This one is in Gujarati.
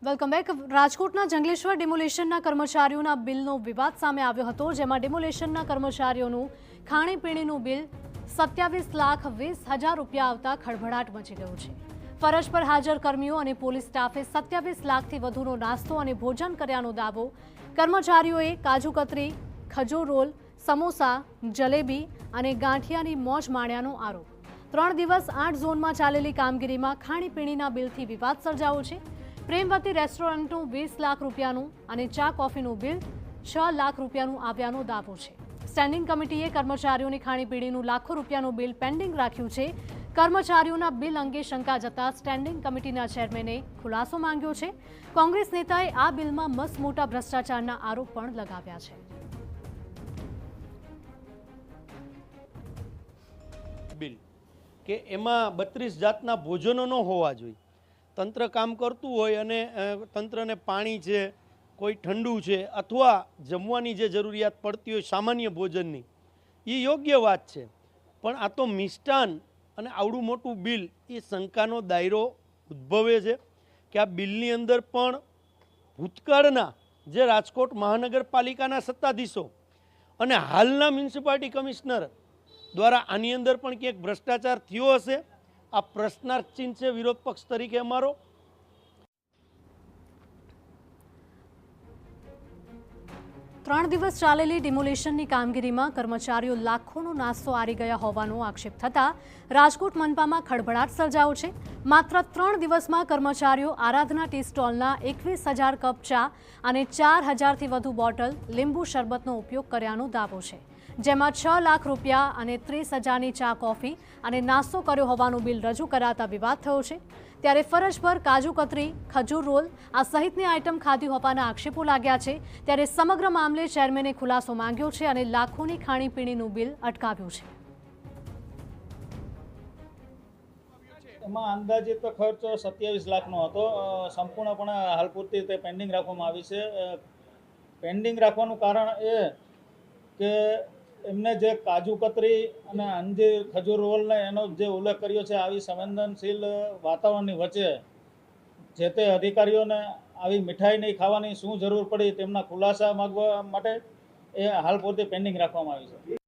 Welcome back. રાજકોટના જંગલેશ્વર ડિમોલેશનના કર્મચારીઓના બિલનો વિવાદ સામે આવ્યો હતો, જેમાં ડિમોલેશનના કર્મચારીઓનું ખાણીપીણીનું બિલ 27,20,000 રૂપિયા આવતા ખળભળાટ મચી ગયો છે। ફરજ પર હાજર કર્મીઓ અને પોલીસ સ્ટાફે 27 લાખથી વધુનો નાસ્તો અને ભોજન કર્યાનો દાવો। કર્મચારીઓએ કાજુ કતરી, ખજૂર રોલ, સમોસા, જલેબી અને ગાંઠિયાની મોજ માણ્યાનો આરોપ। 3 દિવસ 8 ઝોનમાં ચાલેલી કામગીરીમાં ખાણીપીણીના બિલથી વિવાદ સર્જાયો છે। પ્રેમવતી રેસ્ટોરન્ટનું 20 લાખ રૂપિયાનું અને ચા કોફીનું બિલ 6 લાખ રૂપિયાનું આવ્યાનો દાવો છે। સ્ટેન્ડિંગ કમિટીએ કર્મચારીઓની ખાણીપીણીનું લાખો રૂપિયાનું બિલ પેન્ડિંગ રાખ્યું છે। કર્મચારીઓના બિલ અંગે શંકા જતા સ્ટેન્ડિંગ કમિટીના ચેરમેને ખુલાસો માંગ્યો છે। કોંગ્રેસ નેતાએ આ બિલમાં મસ્ત મોટા ભ્રષ્ટાચારના આરોપ પણ લગાવ્યા છે। બિલ કે એમાં 32 જાતના ભોજનો ન હોવા જોઈએ। તંત્ર કામ કરતું હોય અને તંત્રને પાણી છે, કોઈ ઠંડુ છે અથવા જમવાની જે જરૂરિયાત પડતી હોય સામાન્ય ભોજનની, એ યોગ્ય વાત છે, પણ આ તો મિષ્ટાન અને આવડું મોટું બિલ, એ શંકાનો દાયરો ઉદ્ભવે છે કે આ બિલની અંદર પણ ભૂતકાળના જે રાજકોટ મહાનગરપાલિકાના સત્તાધીશો અને હાલના મ્યુનિસિપાલિટી કમિશનર દ્વારા આની અંદર પણ ક્યાંક ભ્રષ્ટાચાર થયો હશે। આ પ્રશ્નાર્થ ચિહ્ન છે વિરોધ પક્ષ તરીકે અમારો। 3 દિવસ ચાલેલી ડિમોલેશનની કામગીરીમાં કર્મચારીઓ લાખોનો નાસ્તો આરી ગયા હોવાનો આક્ષેપ થતા રાજકોટ મનપામાં ખળભળાટ સર્જાયો છે। માત્ર 3 દિવસમાં કર્મચારીઓ આરાધના ટી સ્ટોલના 21,000 કપ ચા અને 4,000થી વધુ બોટલ લીંબુ શરબતનો ઉપયોગ કર્યાનો દાવો છે, જેમાં 6 લાખ રૂપિયા અને 30,000ની ચા કોફી અને નાસ્તો કર્યો હોવાનું બિલ રજૂ કરાતા વિવાદ થયો છે। ત્યારે ફરજ પર કાજુ કતરી, ખજૂર રોલ આ સહિતની આઇટમ ખાધી હોવાના આક્ષેપો લાગ્યા છે। ત્યારે સમગ્ર મામલે ચેરમેને ખુલાસો માંગ્યો છે અને લાખોની ખાણીપીણીનું બિલ અટકાવ્યું છે। એમાં અંદાજિત ખર્ચ 27 લાખનો હતો। સંપૂર્ણપણે હાલ પૂરતી તે પેન્ડિંગ રાખવામાં આવી છે। પેન્ડિંગ રાખવાનું કારણ એ કે એમને જે કાજુ કતરી અને અંજીર, ખજૂર રોલને એનો જે ઉલ્લેખ કર્યો છે, આવી સંવેદનશીલ વાતાવરણની વચ્ચે જે તે અધિકારીઓને આવી મીઠાઈ નહીં ખાવાની શું જરૂર પડી, તેમના ખુલાસા માગવા માટે એ હાલ પૂરતી પેન્ડિંગ રાખવામાં આવી છે।